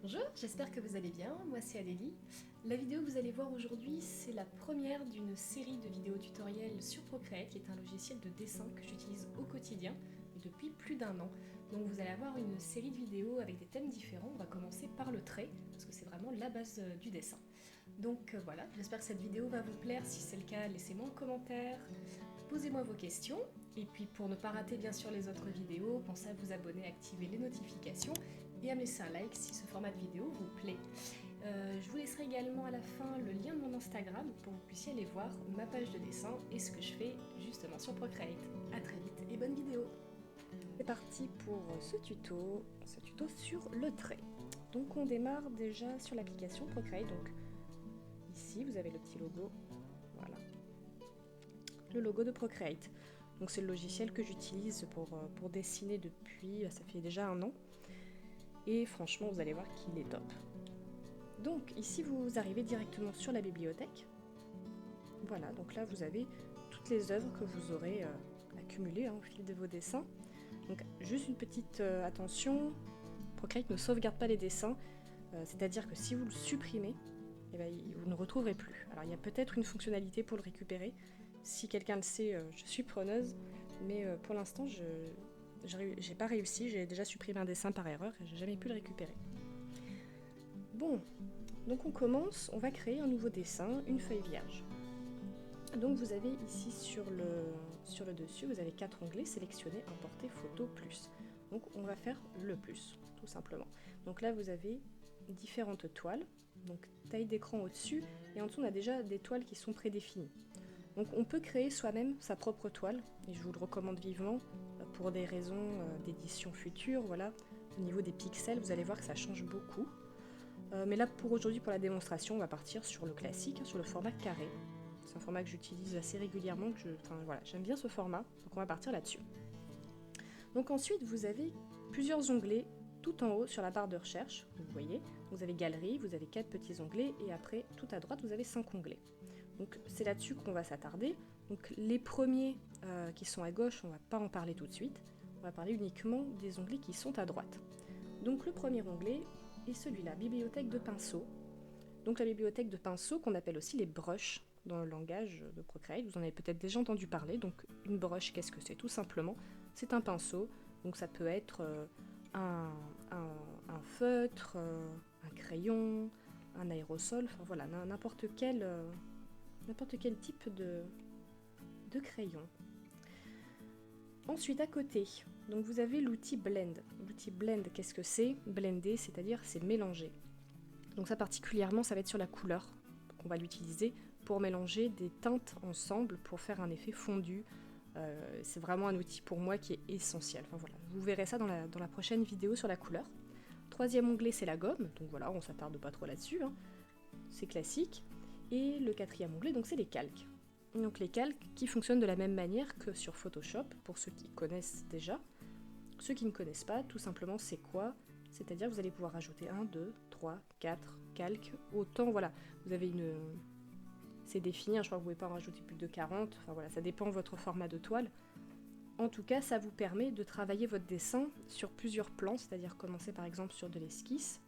Bonjour, j'espère que vous allez bien, moi c'est Adélie. La vidéo que vous allez voir aujourd'hui, c'est la première d'une série de vidéos tutoriels sur Procreate, qui est un logiciel de dessin que j'utilise au quotidien depuis plus d'un an. Donc vous allez avoir une série de vidéos avec des thèmes différents. On va commencer par le trait, parce que c'est vraiment la base du dessin. Donc voilà, j'espère que cette vidéo va vous plaire. Si c'est le cas, laissez-moi un commentaire, posez-moi vos questions. Et puis pour ne pas rater bien sûr les autres vidéos, pensez à vous abonner, activer les notifications et à me laisser un like si ce format de vidéo vous plaît. Je vous laisserai également à la fin le lien de mon Instagram pour que vous puissiez aller voir ma page de dessin et ce que je fais justement sur Procreate. A très vite et bonne vidéo. C'est parti pour ce tuto sur le trait. Donc on démarre déjà sur l'application Procreate. Donc ici vous avez le petit logo, voilà, le logo de Procreate. Donc c'est le logiciel que j'utilise pour dessiner depuis, ça fait déjà un an. Et franchement, vous allez voir qu'il est top. Donc ici, vous arrivez directement sur la bibliothèque. Voilà, donc là, vous avez toutes les œuvres que vous aurez accumulées au fil de vos dessins. Donc juste une petite attention, Procreate ne sauvegarde pas les dessins, c'est-à-dire que si vous le supprimez, eh ben, vous ne le retrouverez plus. Alors il y a peut-être une fonctionnalité pour le récupérer. Si quelqu'un le sait, je suis preneuse, mais pour l'instant, j'ai pas réussi, j'ai déjà supprimé un dessin par erreur et j'ai jamais pu le récupérer. Bon, donc on commence, on va créer un nouveau dessin, une feuille vierge. Donc vous avez ici sur le dessus, vous avez 4 onglets, sélectionner, importer, photo, plus. Donc on va faire le plus, tout simplement. Donc là vous avez différentes toiles, donc taille d'écran au-dessus, et en dessous on a déjà des toiles qui sont prédéfinies. Donc on peut créer soi-même sa propre toile, et je vous le recommande vivement pour des raisons d'édition future. Voilà. Au niveau des pixels, vous allez voir que ça change beaucoup. Mais là pour aujourd'hui, pour la démonstration, on va partir sur le classique, sur le format carré. C'est un format que j'utilise assez régulièrement, voilà, j'aime bien ce format, donc on va partir là-dessus. Donc ensuite, vous avez plusieurs onglets tout en haut sur la barre de recherche, vous voyez. Vous avez galerie, vous avez 4 petits onglets, et après, tout à droite, vous avez 5 onglets. Donc c'est là-dessus qu'on va s'attarder. Donc les premiers qui sont à gauche, on ne va pas en parler tout de suite. On va parler uniquement des onglets qui sont à droite. Donc le premier onglet est celui-là, bibliothèque de pinceaux. Donc la bibliothèque de pinceaux qu'on appelle aussi les brushes dans le langage de Procreate, vous en avez peut-être déjà entendu parler. Donc une brush, qu'est-ce que c'est? Tout simplement, c'est un pinceau. Donc ça peut être un feutre, un crayon, un aérosol, enfin voilà, n'importe quel type de crayon. Ensuite, à côté, donc vous avez l'outil Blend. L'outil Blend, qu'est-ce que c'est? Blender, c'est-à-dire c'est mélanger. Donc ça particulièrement, ça va être sur la couleur qu'on va l'utiliser pour mélanger des teintes ensemble pour faire un effet fondu. C'est vraiment un outil pour moi qui est essentiel. Enfin, voilà. Vous verrez ça dans la prochaine vidéo sur la couleur. Troisième onglet, c'est la gomme. Donc voilà, on s'attarde pas trop là-dessus. C'est classique. Et le quatrième onglet, donc c'est les calques. Donc les calques qui fonctionnent de la même manière que sur Photoshop, pour ceux qui connaissent déjà. Ceux qui ne connaissent pas, tout simplement, c'est quoi? C'est-à-dire que vous allez pouvoir ajouter 1, 2, 3, 4 calques, autant, voilà, vous avez une... C'est défini, je crois que vous ne pouvez pas en rajouter plus de 40, enfin voilà, ça dépend de votre format de toile. En tout cas, ça vous permet de travailler votre dessin sur plusieurs plans, c'est-à-dire commencer par exemple sur de l'esquisse.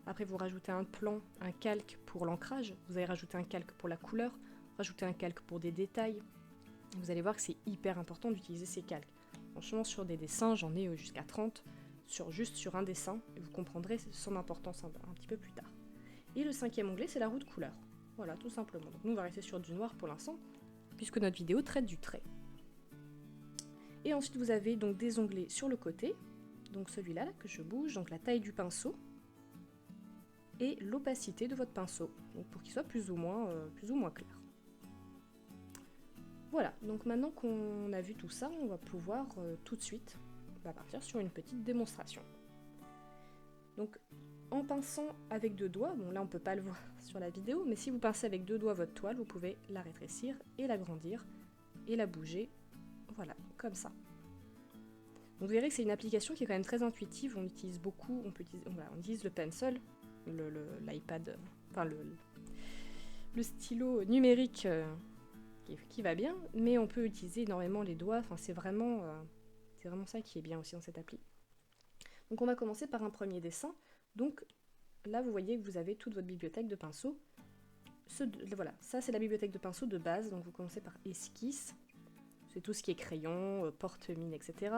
Après, vous rajoutez un plan, un calque pour l'ancrage, vous allez rajouter un calque pour la couleur, rajouter un calque pour des détails. Vous allez voir que c'est hyper important d'utiliser ces calques. Franchement, sur des dessins, j'en ai jusqu'à 30, juste sur un dessin, et vous comprendrez son importance un petit peu plus tard. Et le cinquième onglet, c'est la roue de couleur. Voilà, tout simplement. Donc nous, on va rester sur du noir pour l'instant, puisque notre vidéo traite du trait. Et ensuite, vous avez donc des onglets sur le côté, donc celui-là là, que je bouge, donc la taille du pinceau, et l'opacité de votre pinceau, donc pour qu'il soit plus ou moins clair. Voilà, donc maintenant qu'on a vu tout ça, on va pouvoir tout de suite partir sur une petite démonstration. Donc en pinçant avec 2 doigts, bon là on peut pas le voir sur la vidéo, mais si vous pincez avec 2 doigts votre toile, vous pouvez la rétrécir et l'agrandir et la bouger, voilà, comme ça. Donc vous verrez que c'est une application qui est quand même très intuitive, on utilise beaucoup, on utilise le pencil, l'iPad, enfin le stylo numérique qui va bien, mais on peut utiliser énormément les doigts, enfin c'est vraiment ça qui est bien aussi dans cette appli. Donc on va commencer par un premier dessin, donc là vous voyez que vous avez toute votre bibliothèque de pinceaux. Voilà, ça c'est la bibliothèque de pinceaux de base, donc vous commencez par esquisse, c'est tout ce qui est crayon, porte-mine, etc.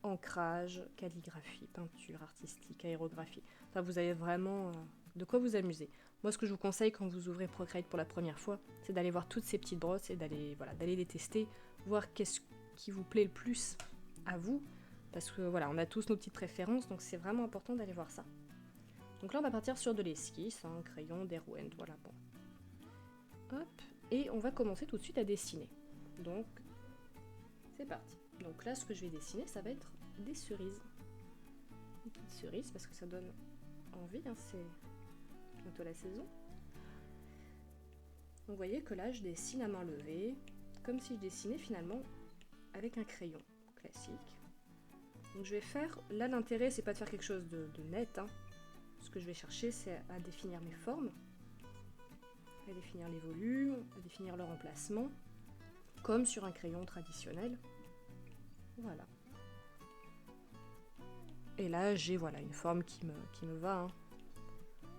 Ancrage, calligraphie, peinture artistique, aérographie. Enfin, vous avez vraiment de quoi vous amuser. Moi, ce que je vous conseille quand vous ouvrez Procreate pour la première fois, c'est d'aller voir toutes ces petites brosses et d'aller les tester, voir qu'est-ce qui vous plaît le plus à vous, parce que voilà, on a tous nos petites préférences, donc c'est vraiment important d'aller voir ça. Donc là, on va partir sur de l'esquisse, crayon, des rouentes, voilà, bon. Hop, et on va commencer tout de suite à dessiner. Donc, c'est parti. Donc là, ce que je vais dessiner, ça va être des cerises. Des petites cerises, parce que ça donne envie, c'est bientôt la saison. Donc vous voyez que là, je dessine à main levée, comme si je dessinais finalement avec un crayon classique. Donc je vais faire, là l'intérêt c'est pas de faire quelque chose de net, Ce que je vais chercher c'est à définir mes formes, à définir les volumes, à définir leur emplacement, comme sur un crayon traditionnel. Voilà. Et là j'ai une forme qui me va.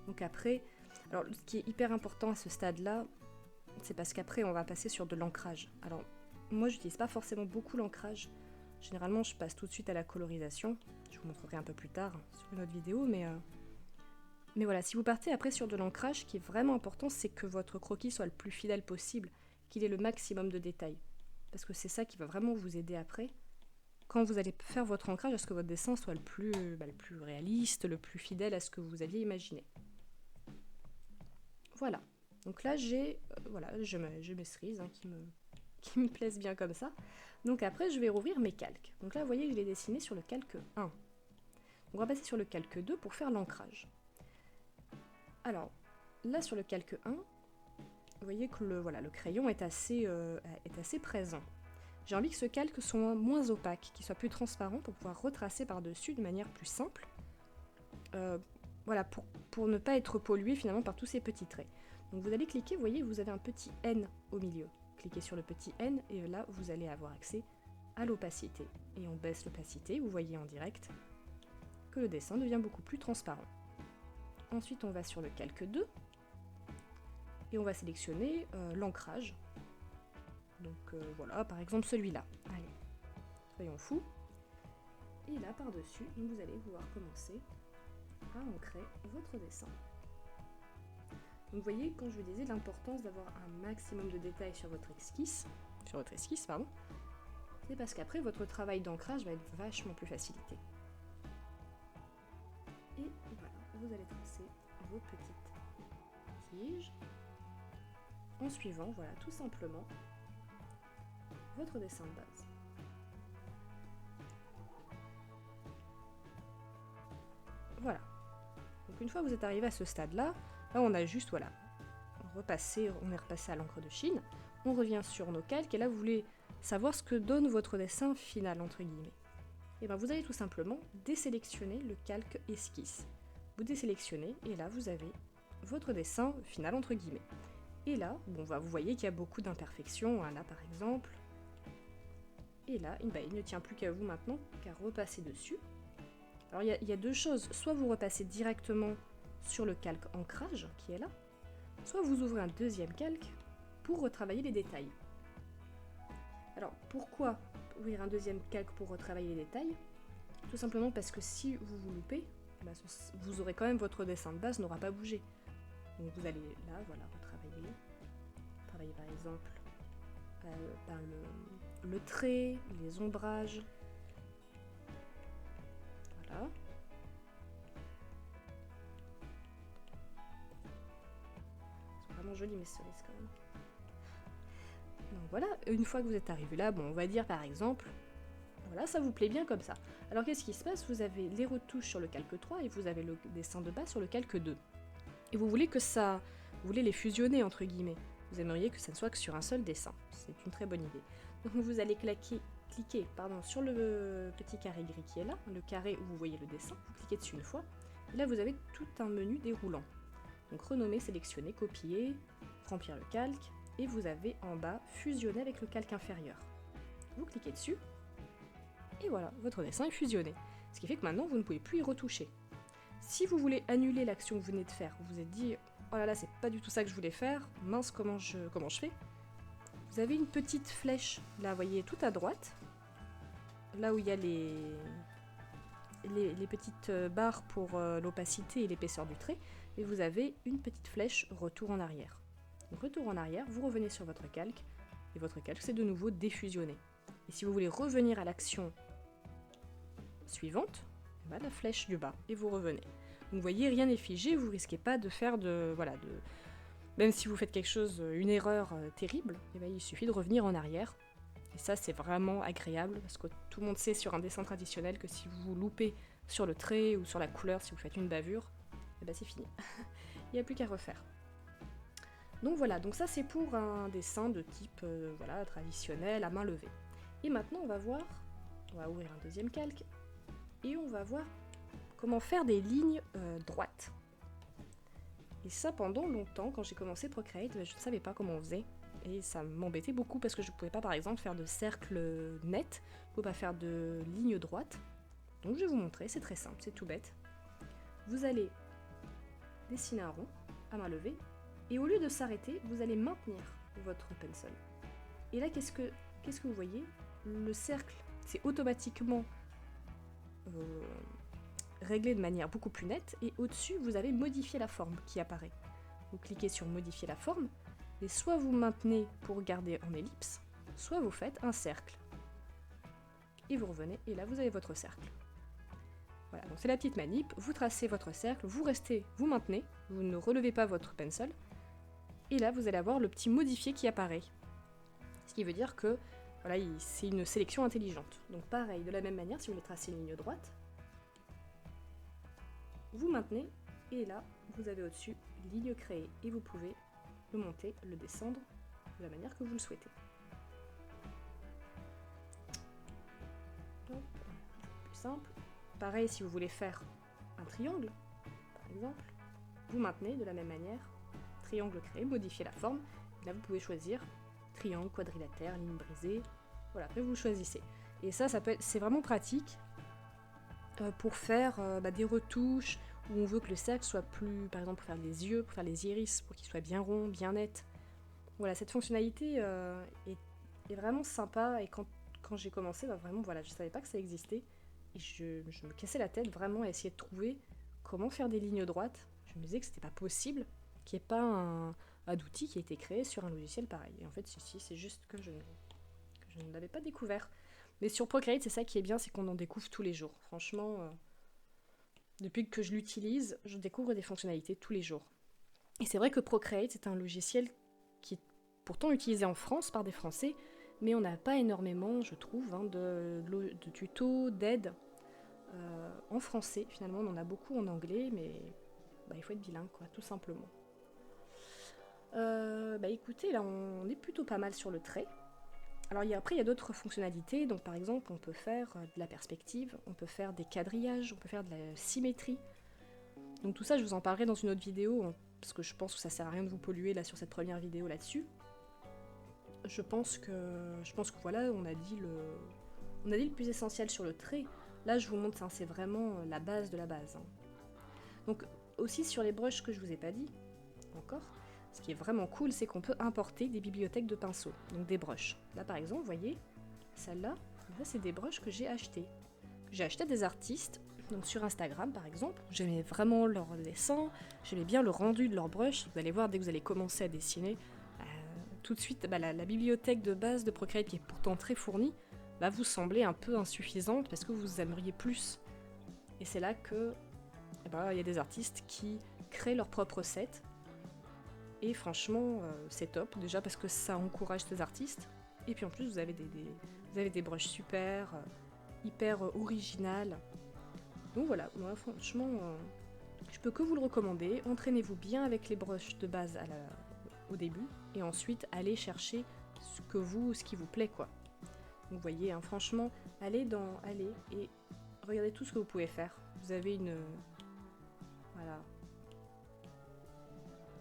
Donc après, alors ce qui est hyper important à ce stade-là, c'est parce qu'après on va passer sur de l'ancrage. Alors moi j'utilise pas forcément beaucoup l'ancrage. Généralement je passe tout de suite à la colorisation. Je vous montrerai un peu plus tard sur une autre vidéo, mais voilà, si vous partez après sur de l'ancrage, ce qui est vraiment important, c'est que votre croquis soit le plus fidèle possible, qu'il ait le maximum de détails. Parce que c'est ça qui va vraiment vous aider après, quand vous allez faire votre ancrage, à ce que votre dessin soit le plus réaliste, le plus fidèle à ce que vous aviez imaginé. Voilà. Donc là, j'ai mes cerises qui me plaisent bien comme ça. Donc après, je vais rouvrir mes calques. Donc là, vous voyez que je l'ai dessiné sur le calque 1. On va passer sur le calque 2 pour faire l'ancrage. Alors, là, sur le calque 1, vous voyez que le crayon est assez présent. J'ai envie que ce calque soit moins opaque, qu'il soit plus transparent pour pouvoir retracer par-dessus de manière plus simple. Pour ne pas être pollué finalement par tous ces petits traits. Donc vous allez cliquer, vous voyez, vous avez un petit N au milieu. Cliquez sur le petit N et là, vous allez avoir accès à l'opacité. Et on baisse l'opacité, vous voyez en direct que le dessin devient beaucoup plus transparent. Ensuite, on va sur le calque 2 et on va sélectionner l'ancrage. Donc voilà, par exemple celui-là. Allez, soyons fous. Et là, par-dessus, vous allez pouvoir commencer à ancrer votre dessin. Donc vous voyez, quand je vous disais l'importance d'avoir un maximum de détails sur votre esquisse, c'est parce qu'après votre travail d'ancrage va être vachement plus facilité. Et voilà, vous allez tracer vos petites tiges en suivant, voilà, tout simplement votre dessin de base. Voilà. Donc une fois que vous êtes arrivé à ce stade-là, là on a juste, on est repassé à l'encre de Chine, on revient sur nos calques, et là vous voulez savoir ce que donne votre dessin final, entre guillemets. Et bien vous allez tout simplement désélectionner le calque esquisse. Vous désélectionnez, et là vous avez votre dessin final, entre guillemets. Et là, vous voyez qu'il y a beaucoup d'imperfections, là par exemple. Et là, il ne tient plus qu'à vous maintenant qu'à repasser dessus. Alors il y a deux choses, soit vous repassez directement sur le calque ancrage qui est là, soit vous ouvrez un deuxième calque pour retravailler les détails. Alors pourquoi ouvrir un deuxième calque pour retravailler les détails? Tout simplement parce que si vous vous loupez, vous aurez quand même votre dessin de base n'aura pas bougé. Donc vous allez là, retravailler. Travailler par exemple le trait, les ombrages. Voilà. C'est vraiment joli mes cerises quand même. Donc voilà, une fois que vous êtes arrivé là, on va dire par exemple, voilà, ça vous plaît bien comme ça. Alors qu'est-ce qui se passe? Vous avez les retouches sur le calque 3 et vous avez le dessin de base sur le calque 2. Et vous voulez les fusionner entre guillemets. Vous aimeriez que ça ne soit que sur un seul dessin. C'est une très bonne idée. Donc vous allez cliquer sur le petit carré gris qui est là, le carré où vous voyez le dessin, vous cliquez dessus une fois, et là vous avez tout un menu déroulant. Donc renommer, sélectionner, copier, remplir le calque, et vous avez en bas fusionner avec le calque inférieur. Vous cliquez dessus, et voilà, votre dessin est fusionné. Ce qui fait que maintenant vous ne pouvez plus y retoucher. Si vous voulez annuler l'action que vous venez de faire, vous vous êtes dit « Oh là là, c'est pas du tout ça que je voulais faire, mince, comment je fais ?» Vous avez une petite flèche, là, vous voyez, tout à droite, là où il y a les petites barres pour l'opacité et l'épaisseur du trait, et vous avez une petite flèche retour en arrière. Donc retour en arrière, vous revenez sur votre calque, et votre calque c'est de nouveau défusionné. Et si vous voulez revenir à l'action suivante, bah, la flèche du bas, et vous revenez. Donc vous voyez, rien n'est figé, vous risquez pas de faire même si vous faites quelque chose, une erreur terrible, et bah, il suffit de revenir en arrière. Et ça, c'est vraiment agréable, parce que tout le monde sait sur un dessin traditionnel que si vous loupez sur le trait ou sur la couleur, si vous faites une bavure, et bah c'est fini. Il n'y a plus qu'à refaire. Donc voilà, donc ça c'est pour un dessin de type traditionnel, à main levée. Et maintenant on va ouvrir un deuxième calque, et on va voir comment faire des lignes droites. Et ça, pendant longtemps, quand j'ai commencé Procreate, je ne savais pas comment on faisait. Et ça m'embêtait beaucoup parce que je ne pouvais pas, par exemple, faire de cercles nets. Je ne pouvais pas faire de lignes droites. Donc je vais vous montrer, c'est très simple, c'est tout bête. Vous allez dessiner un rond à main levée. Et au lieu de s'arrêter, vous allez maintenir votre pencil. Et là, qu'est-ce que vous voyez? Le cercle, c'est automatiquement réglé de manière beaucoup plus nette, et au-dessus, vous avez modifié la forme qui apparaît. Vous cliquez sur modifier la forme, et soit vous maintenez pour garder en ellipse, soit vous faites un cercle. Et vous revenez, et là vous avez votre cercle. Voilà, donc c'est la petite manip, vous tracez votre cercle, vous maintenez, vous ne relevez pas votre pencil, et là vous allez avoir le petit modifié qui apparaît. Ce qui veut dire que voilà, c'est une sélection intelligente. Donc pareil, de la même manière, si vous voulez tracer une ligne droite, vous maintenez, et là, vous avez au-dessus ligne créée, et vous pouvez le monter, le descendre de la manière que vous le souhaitez. Hop, plus simple. Pareil, si vous voulez faire un triangle, par exemple, vous maintenez de la même manière, triangle créé, modifiez la forme, et là vous pouvez choisir triangle, quadrilatère, ligne brisée, voilà, après vous choisissez. Et ça c'est vraiment pratique pour faire des retouches où on veut que le cercle soit plus, par exemple pour faire les yeux, pour faire les iris, pour qu'ils soient bien ronds, bien nets. Voilà, cette fonctionnalité est vraiment sympa, et quand j'ai commencé, vraiment je savais pas que ça existait, et je me cassais la tête vraiment à essayer de trouver comment faire des lignes droites. Je me disais que c'était pas possible qu'il n'y ait pas un outil qui ait été créé sur un logiciel pareil. Et en fait, si, c'est juste que je ne l'avais pas découvert. Mais sur Procreate, c'est ça qui est bien, c'est qu'on en découvre tous les jours. Franchement, depuis que je l'utilise, je découvre des fonctionnalités tous les jours. Et c'est vrai que Procreate, c'est un logiciel qui est pourtant utilisé en France par des Français, mais on n'a pas énormément, je trouve, de tutos, d'aides en français. Finalement, on en a beaucoup en anglais, mais il faut être bilingue, quoi, tout simplement. Écoutez, là, on est plutôt pas mal sur le trait. Alors après, il y a d'autres fonctionnalités. Donc par exemple, on peut faire de la perspective, on peut faire des quadrillages, on peut faire de la symétrie. Donc tout ça, je vous en parlerai dans une autre vidéo, parce que je pense que ça sert à rien de vous polluer là sur cette première vidéo là-dessus. Je pense que voilà, on a dit le plus essentiel sur le trait. Là, je vous montre, hein, c'est vraiment la base de la base. Hein. Donc aussi sur les brushes que je vous ai pas dit encore. Ce qui est vraiment cool, c'est qu'on peut importer des bibliothèques de pinceaux, donc des brushes. Là par exemple, vous voyez, celle-là, c'est des brushes que j'ai achetées. J'ai acheté des artistes, donc sur Instagram par exemple, j'aimais vraiment leur dessin, j'aimais bien le rendu de leurs brushes. Vous allez voir, dès que vous allez commencer à dessiner, tout de suite, la bibliothèque de base de Procreate, qui est pourtant très fournie, va vous sembler un peu insuffisante parce que vous aimeriez plus. Et c'est là que y a des artistes qui créent leur propre set. Et franchement, c'est top, déjà parce que ça encourage ces artistes. Et puis en plus, vous avez des brushes super, hyper originales. Donc voilà, moi franchement, je peux que vous le recommander. Entraînez-vous bien avec les brushes de base au début. Et ensuite, allez chercher ce qui vous plaît, quoi. Donc vous voyez, hein, franchement, allez et regardez tout ce que vous pouvez faire. Vous avez voilà.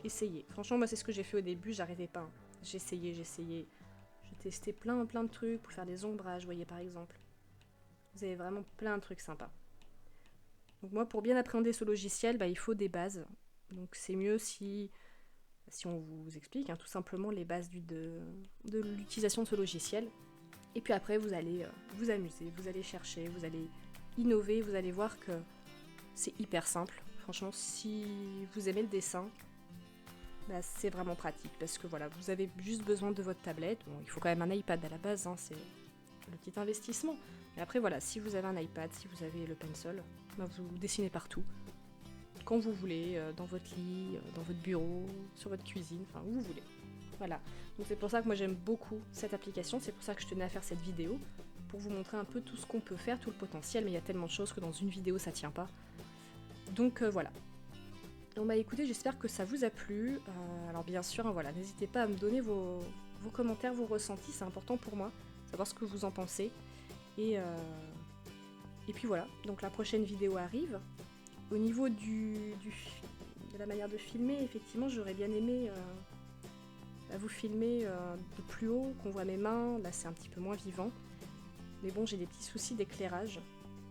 Essayez. Franchement, moi, c'est ce que j'ai fait au début, j'arrivais pas. Hein. J'essayais. J'ai testé plein de trucs pour faire des ombrages, vous voyez, par exemple. Vous avez vraiment plein de trucs sympas. Donc moi, pour bien appréhender ce logiciel, il faut des bases. Donc c'est mieux si on vous explique tout simplement les bases de l'utilisation de ce logiciel. Et puis après, vous allez vous amuser, vous allez chercher, vous allez innover, vous allez voir que c'est hyper simple. Franchement, si vous aimez le dessin, c'est vraiment pratique parce que voilà, vous avez juste besoin de votre tablette. Bon, il faut quand même un iPad à la base, c'est le petit investissement. Mais après voilà, si vous avez un iPad, si vous avez le pencil, vous dessinez partout. Quand vous voulez, dans votre lit, dans votre bureau, sur votre cuisine, enfin où vous voulez. Voilà, donc c'est pour ça que moi j'aime beaucoup cette application, c'est pour ça que je tenais à faire cette vidéo, pour vous montrer un peu tout ce qu'on peut faire, tout le potentiel, mais il y a tellement de choses que dans une vidéo ça tient pas. Donc voilà. Donc écoutez, j'espère que ça vous a plu. Alors bien sûr, voilà, n'hésitez pas à me donner vos commentaires, vos ressentis, c'est important pour moi, savoir ce que vous en pensez. Et puis voilà, donc la prochaine vidéo arrive. Au niveau de la manière de filmer, effectivement, j'aurais bien aimé vous filmer de plus haut, qu'on voit mes mains. Là, c'est un petit peu moins vivant. Mais bon, j'ai des petits soucis d'éclairage,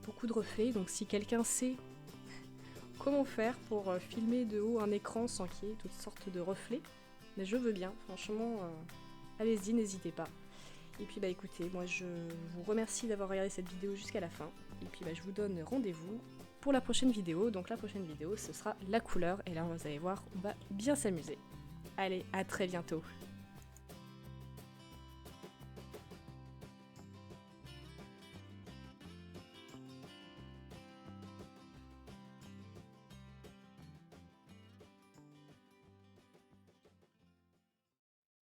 beaucoup de reflets. Donc si quelqu'un sait comment faire pour filmer de haut un écran sans qu'il y ait toutes sortes de reflets, mais je veux bien, franchement, allez-y, n'hésitez pas. Et puis écoutez, moi je vous remercie d'avoir regardé cette vidéo jusqu'à la fin. Et puis je vous donne rendez-vous pour la prochaine vidéo. Donc la prochaine vidéo, ce sera la couleur. Et là, vous allez voir, on va bien s'amuser. Allez, à très bientôt.